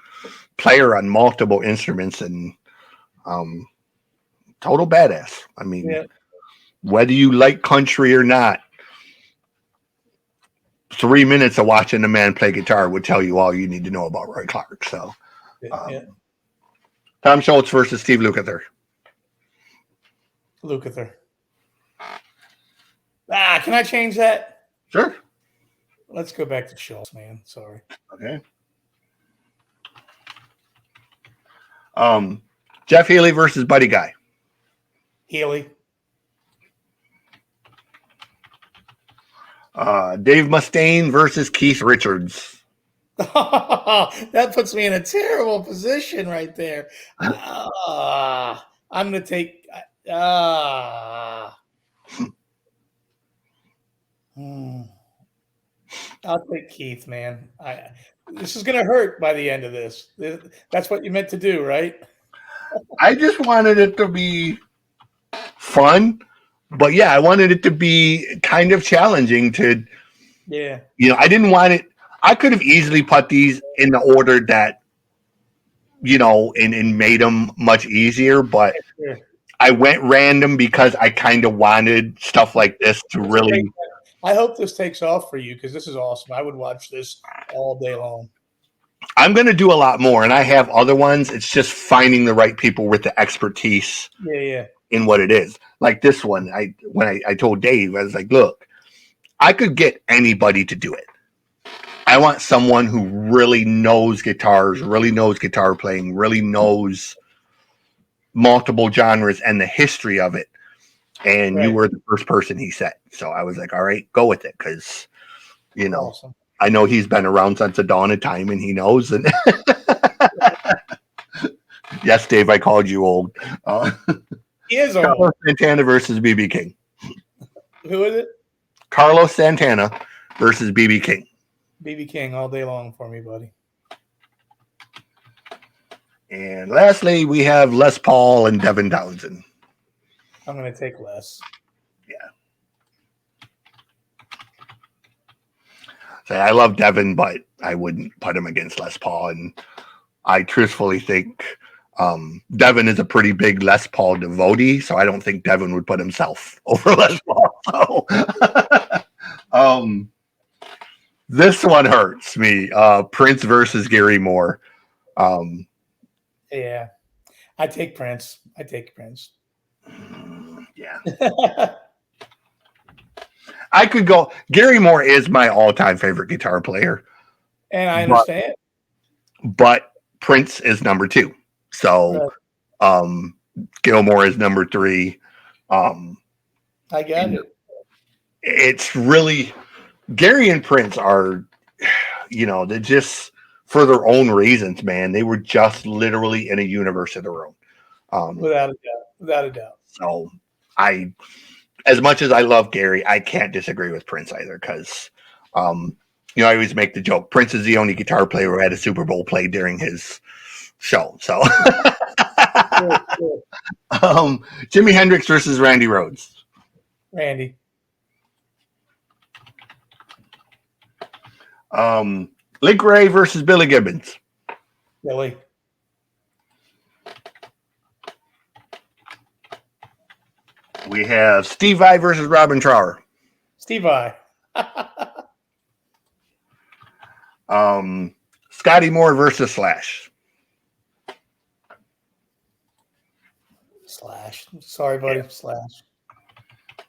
player on multiple instruments and total badass. I mean, whether you like country or not, 3 minutes of watching the man play guitar would tell you all you need to know about Roy Clark. So, Tom Schultz versus Steve Lukather. Lukather. Can I change that? Sure. Let's go back to Schultz, man. Sorry. Okay. Jeff Healey versus Buddy Guy. Healey. Dave Mustaine versus Keith Richards. That puts me in a terrible position right there. I'm going to take. I'll take Keith, man. This is going to hurt by the end of this. That's what you meant to do, right? I just wanted it to be fun, but I wanted it to be kind of challenging to. Yeah. I didn't want it. I could have easily put these in the order that, and made them much easier, but I went random because I kind of wanted stuff like this to really. I hope this takes off for you because this is awesome. I would watch this all day long. I'm going to do a lot more, and I have other ones. It's just finding the right people with the expertise in what it is. Like this one, when I told Dave, I was like, look, I could get anybody to do it. I want someone who really knows guitars, really knows guitar playing, really knows multiple genres and the history of it. And you were the first person he said. So I was like, all right, go with it. Because, awesome. I know he's been around since the dawn of time and he knows. And yes, Dave, I called you old. He is old. Santana versus BB King. Who is it? Carlos Santana versus BB King. BB King all day long for me, buddy. And lastly, we have Les Paul and Devin Townsend. I'm going to take Les. Yeah. So I love Devin, but I wouldn't put him against Les Paul. And I truthfully think Devin is a pretty big Les Paul devotee, so I don't think Devin would put himself over Les Paul. So, this one hurts me. Prince versus Gary Moore. Yeah, I take Prince. Yeah. I could go. Gary Moore is my all-time favorite guitar player. And I understand. But Prince is number 2. So Gilmore is number 3. I got it. It's really Gary and Prince are, they're just for their own reasons, man. They were just literally in a universe of their own. Without a doubt. So as much as I love Gary, I can't disagree with Prince either because, I always make the joke. Prince is the only guitar player who had a Super Bowl play during his show. So, Jimi Hendrix versus Randy Rhoads. Randy. Link Ray versus Billy Gibbons. Billy. We have Steve Vai versus Robin Trower. Steve Vai. Scotty Moore versus Slash. Slash. Sorry, buddy. Yeah. Slash.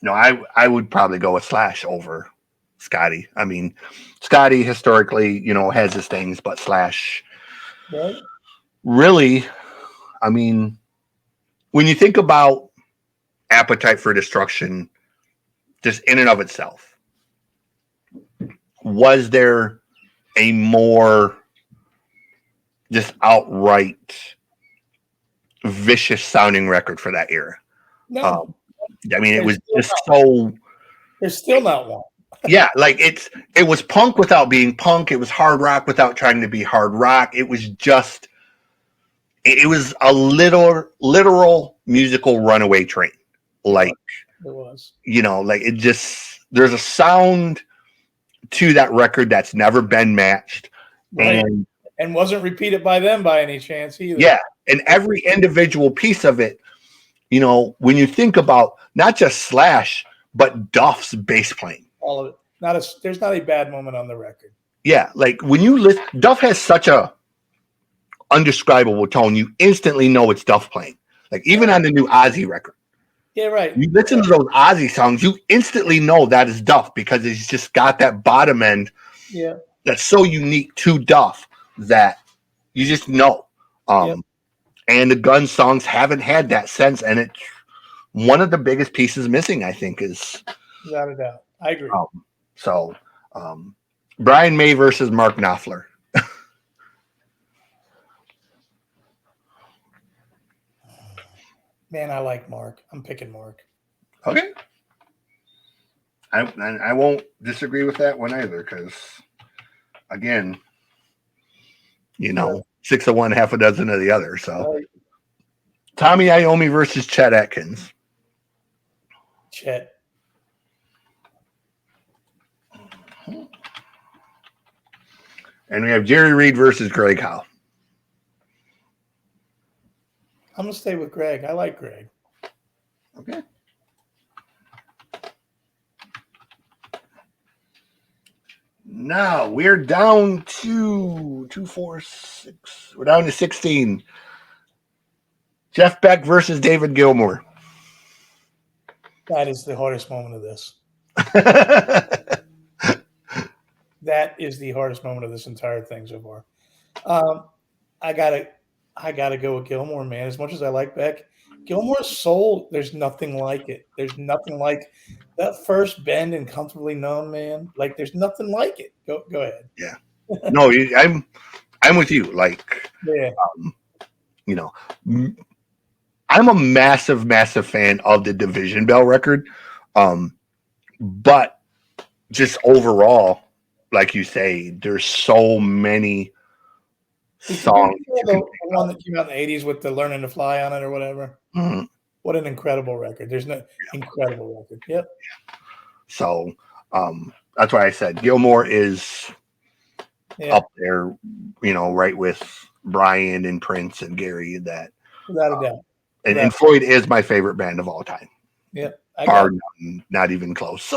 No, I would probably go with Slash over Scotty. I mean, Scotty historically, has his things, but Slash really, I mean, when you think about Appetite for Destruction, just in and of itself, was there a more just outright vicious sounding record for that era? No. I mean, it was just so. There's still not one. Yeah, like it was punk without being punk. It was hard rock without trying to be hard rock. It was just, it was a literal musical runaway train. Like it was, like it just, there's a sound to that record that's never been matched, right. and wasn't repeated by them by any chance either. Yeah, and every individual piece of it, when you think about not just Slash but Duff's bass playing. All of it. There's not a bad moment on the record. Yeah, like when you listen, Duff has such a undescribable tone. You instantly know it's Duff playing. Like even on the new Ozzy record. Yeah, right. You listen to those Ozzy songs, you instantly know that is Duff because it's just got that bottom end. Yeah. That's so unique to Duff that you just know. And the Guns songs haven't had that sense, and it's one of the biggest pieces missing, I think, is. Without a doubt. I agree. Brian May versus Mark Knopfler. Man, I like Mark. I'm picking Mark. Okay. I won't disagree with that one either because, again, 6 of one, half a dozen of the other. So, right. Tommy Iommi versus Chet Atkins. Chet. And we have Jerry Reed versus Greg Howe. I'm going to stay with Greg. I like Greg. Okay. Now we're down to 2, 4, 6. We're down to 16. Jeff Beck versus David Gilmour. That is the hardest moment of this. That is the hardest moment of this entire thing so far. I gotta go with Gilmour, man. As much as I like Beck, Gilmour's soul, there's nothing like it. There's nothing like that first bend and Comfortably Numb, man. Like there's nothing like it. Go ahead. Yeah. No, I'm with you. Like, yeah. I'm a massive, massive fan of the Division Bell record. But just overall, like you say, there's so many songs. The one that came out in the 80s with the Learning to Fly on it or whatever. Mhm. What an incredible record. There's no incredible record. Yep. So that's why I said Gilmore is up there, right with Brian and Prince and Gary. That without a doubt. And Floyd is my favorite band of all time. Yep. Not even close.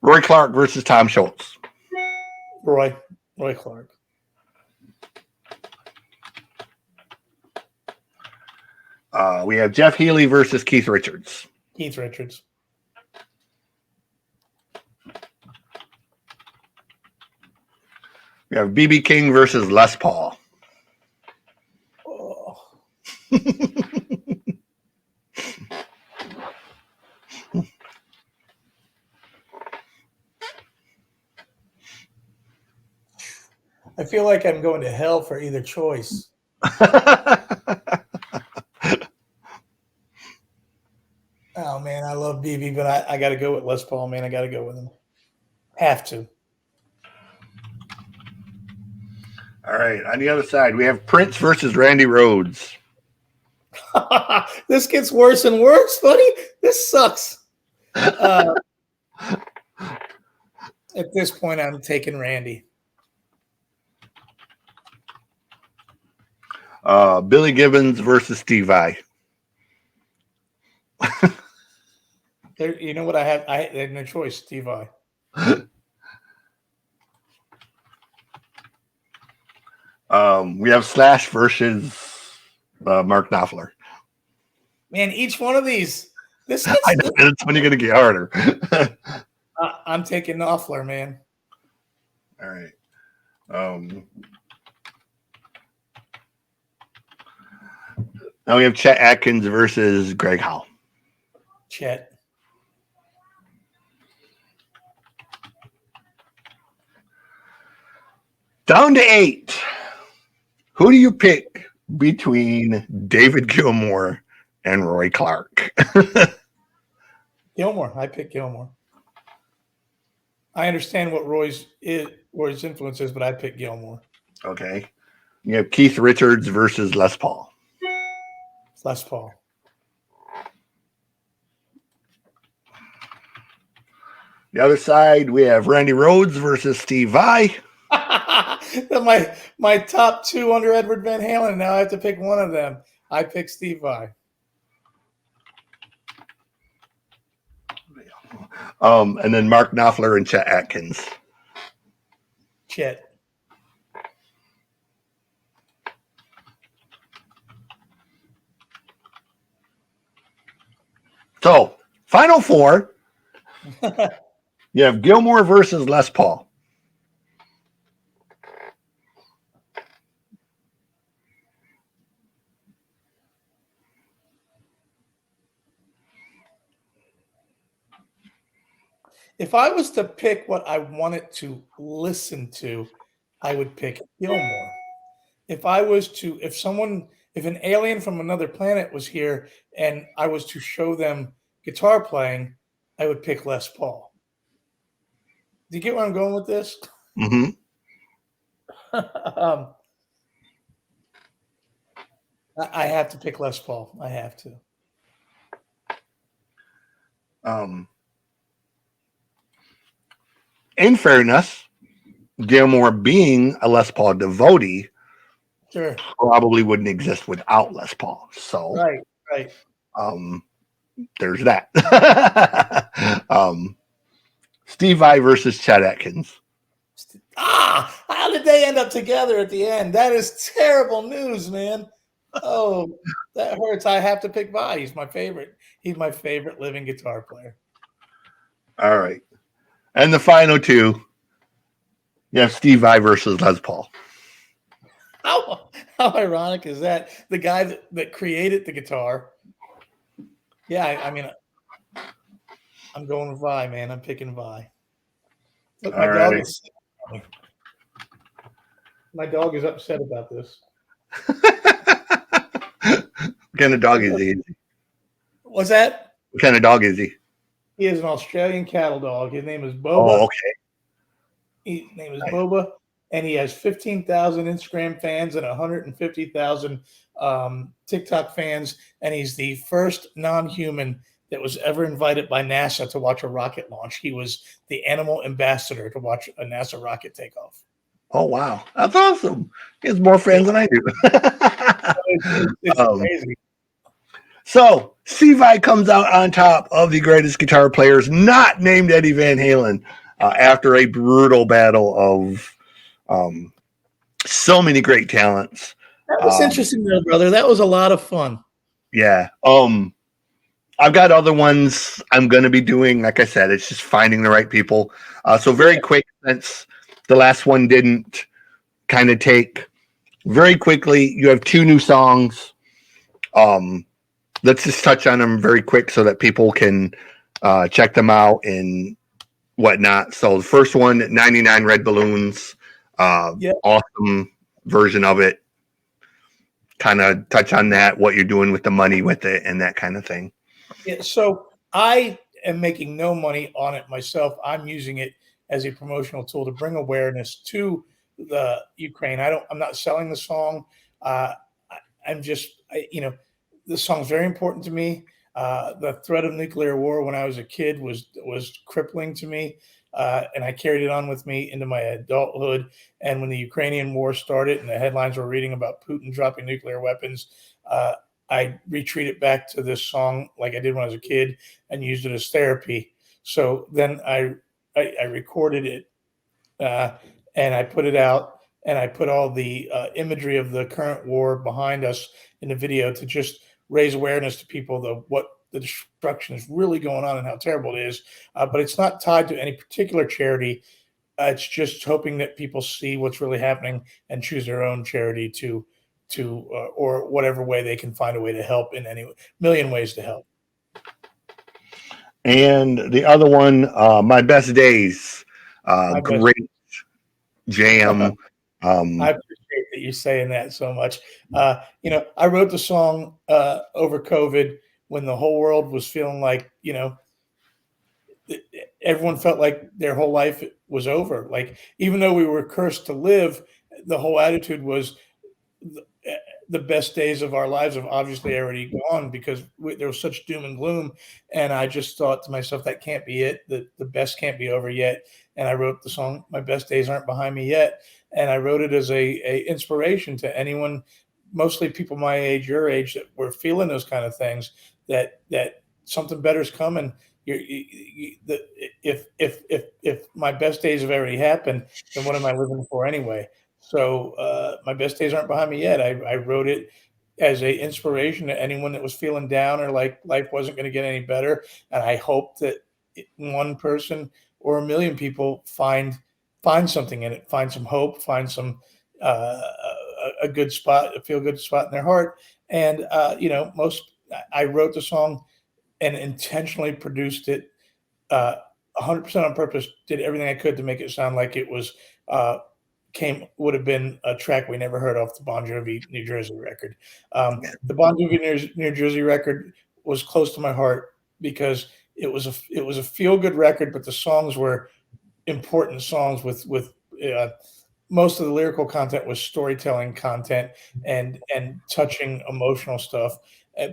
Roy Clark versus Tom Schultz. Roy Clark. We have Jeff Healey versus Keith Richards. Keith Richards. We have B.B. King versus Les Paul. Oh. I feel like I'm going to hell for either choice. Oh man, I love BB, but I got to go with Les Paul. Man, I got to go with him. Have to. All right. On the other side, we have Prince versus Randy Rhoads. This gets worse and worse, buddy. This sucks. At this point, I'm taking Randy. Billy Gibbons versus Steve Vai. You know what I had? I had no choice. Steve Vai. We have Slash versus Mark Knopfler. Man, each one of these. It's only going to get harder. I'm taking Knopfler, man. All right. Now we have Chet Atkins versus Greg Howe. Chet. Down to 8. Who do you pick between David Gilmour and Roy Clark? Gilmour. I pick Gilmour. I understand what Roy's influence is, but I pick Gilmour. Okay. You have Keith Richards versus Les Paul. Les Paul. The other side, we have Randy Rhoads versus Steve Vai. my top two under Edward Van Halen. Now I have to pick one of them. I pick Steve Vai. And then Mark Knopfler and Chet Atkins. Chet. So, final four. You have Gilmour versus Les Paul. If I was to pick what I wanted to listen to, I would pick Gilmour. If an alien from another planet was here and I was to show them guitar playing, I would pick Les Paul. Do you get where I'm going with this? Mm-hmm. I have to pick Les Paul. I have to. In fairness, Gilmour being a Les Paul devotee, sure, probably wouldn't exist without Les Paul. So, right. There's that. Steve Vai versus Chet Atkins. How did they end up together at the end? That is terrible news, man. Oh, that hurts. I have to pick Vai. He's my favorite. He's my favorite living guitar player. All right. And the final two, you have Steve Vai versus Les Paul. How ironic is that? The guy that created the guitar. Yeah, I mean, I'm going with Vi, man. I'm picking Vi. Look, my dog is upset about this. What kind of dog is he? What's that? What kind of dog is he? He is an Australian cattle dog. His name is Oh, Boba. okay. His name is Nice. Boba, and he has 15,000 Instagram fans and 150,000 TikTok fans. And he's the first non-human that was ever invited by NASA to watch a rocket launch. He was the animal ambassador to watch a NASA rocket take off. Oh, wow. That's awesome. He has more fans than I do. It's amazing. So, Sevi comes out on top of the greatest guitar players, not named Eddie Van Halen, after a brutal battle of so many great talents. That was interesting, though, brother. That was a lot of fun. Yeah. I've got other ones I'm going to be doing. Like I said, it's just finding the right people. So very quick, since the last one didn't kind of take very quickly, you have 2 new songs. Let's just touch on them very quick so that people can check them out and whatnot. So the first one, 99 Red Balloons, awesome version of it. Kind of touch on that, what you're doing with the money with it and that kind of thing. Yeah, so I am making no money on it myself. I'm using it as a promotional tool to bring awareness to the Ukraine. I'm not selling the song. I'm just, the song's very important to me. The threat of nuclear war when I was a kid was crippling to me, and I carried it on with me into my adulthood. And when the Ukrainian war started and the headlines were reading about Putin dropping nuclear weapons, I retreated back to this song like I did when I was a kid and used it as therapy. So then I recorded it and I put it out, and I put all the imagery of the current war behind us in the video to just raise awareness to people of what the destruction is really going on and how terrible it is. But it's not tied to any particular charity. It's just hoping that people see what's really happening and choose their own charity to or whatever way they can find a way to help in any million ways to help. And the other one, My Best Days, great jam. I appreciate that you're saying that so much. I wrote the song over COVID when the whole world was feeling like, everyone felt like their whole life was over. Like, even though we were cursed to live, the whole attitude was the best days of our lives have obviously already gone because there was such doom and gloom. And I just thought to myself, that can't be it. The best can't be over yet. And I wrote the song, My Best Days Aren't Behind Me Yet. And I wrote it as a inspiration to anyone, mostly people my age, your age, that were feeling those kind of things, that something better is coming. If my best days have already happened, then what am I living for anyway? So My Best Days Aren't Behind Me Yet. I wrote it as a inspiration to anyone that was feeling down or like life wasn't going to get any better. And I hope that one person or a million people find something in it, find some hope, find some a good spot, a feel good spot in their heart. And I wrote the song and intentionally produced it 100% on purpose. Did everything I could to make it sound like it was would have been a track we never heard off the Bon Jovi New Jersey record. The Bon Jovi New Jersey record was close to my heart because it was a feel good record, but the songs were important songs with most of the lyrical content was storytelling content and touching emotional stuff,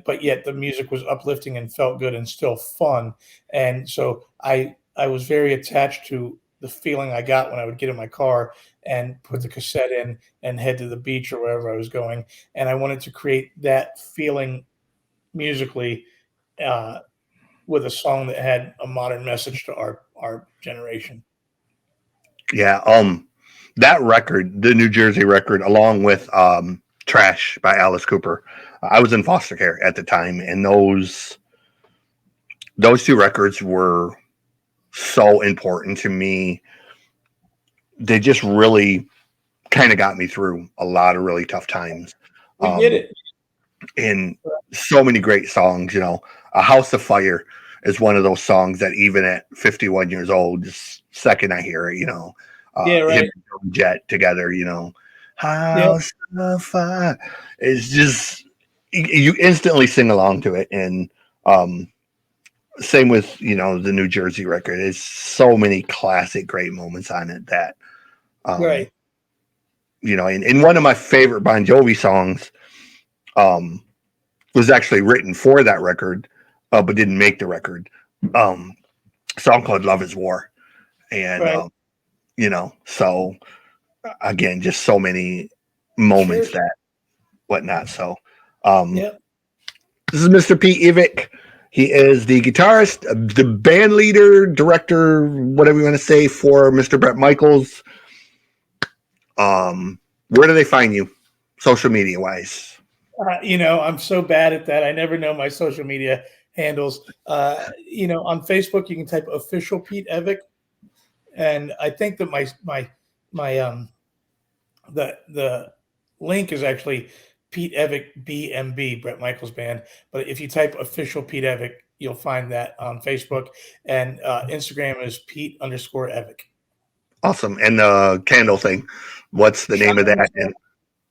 but yet the music was uplifting and felt good and still fun. And so I was very attached to the feeling I got when I would get in my car and put the cassette in and head to the beach or wherever I was going. And I wanted to create that feeling musically with a song that had a modern message to our generation. Yeah. That record, the New Jersey record, along with Trash by Alice Cooper. I was in foster care at the time, and those 2 records were so important to me. They just really kind of got me through a lot of really tough times. We get it. And so many great songs, A House of Fire is one of those songs that even at 51 years old, just second I hear it, right. Jet together, House of Fire. It's just, you instantly sing along to it. And Same with, the New Jersey record. It's so many classic great moments on it that, Right. And one of my favorite Bon Jovi songs was actually written for that record, but didn't make the record. A song called Love is War. And, Right. So again, just so many moments Sure. that whatnot. So, Yep. this is Mr. Pete Evick. He is the guitarist, the band leader, director, whatever you want to say, for Mr. Bret Michaels. Where do they find you, social media wise? I'm so bad at that. I never know my social media handles. On Facebook, you can type official Pete Evick, and I think that my the link is actually Pete Evick BMB, Bret Michaels Band. But if you type official Pete Evick, you'll find that on Facebook, and Instagram is Pete_Evick. Awesome. And the candle thing, what's the name of that?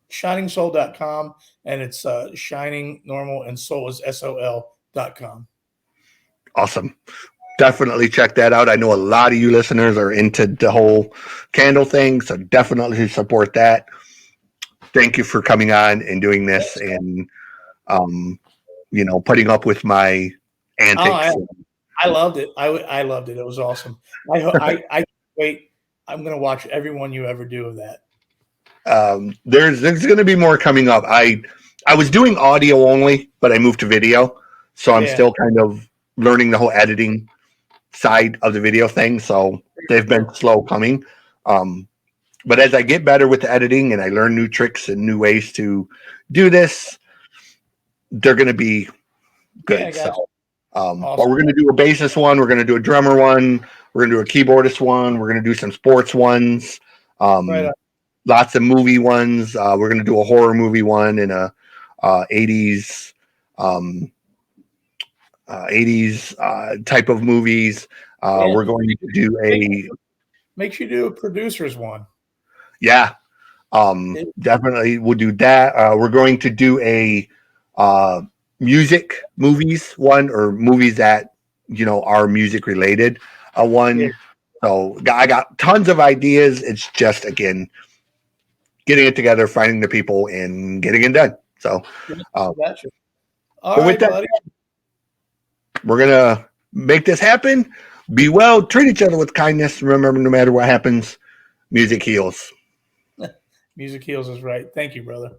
ShiningSoul.com, and it's shining normal, and soul is SOL.com. Awesome. Definitely check that out. I know a lot of you listeners are into the whole candle thing, so definitely support that. Thank you for coming on and doing this, and putting up with my antics. I loved it. I loved it. It was awesome. I wait. I'm going to watch every one you ever do of that. There's going to be more coming up. I was doing audio only, but I moved to video, so I'm still kind of learning the whole editing side of the video thing. So they've been slow coming. But as I get better with the editing and I learn new tricks and new ways to do this, they're going to be good. Yeah, so, awesome. But we're going to do a bassist one. We're going to do a drummer one. We're going to do a keyboardist one. We're going to do some sports ones. Lots of movie ones. We're going to do a horror movie one and a 80s 80s type of movies. We're going to do makes you do a producer's one. Yeah. Definitely we'll do that. We're going to do a music movies one, or movies that are music related one. Yeah. So I got tons of ideas. It's just, again, getting it together, finding the people, and getting it done. So gotcha. All right, buddy. We're gonna make this happen. Be well, treat each other with kindness. Remember, no matter what happens, music heals. Music heals is right. Thank you, brother.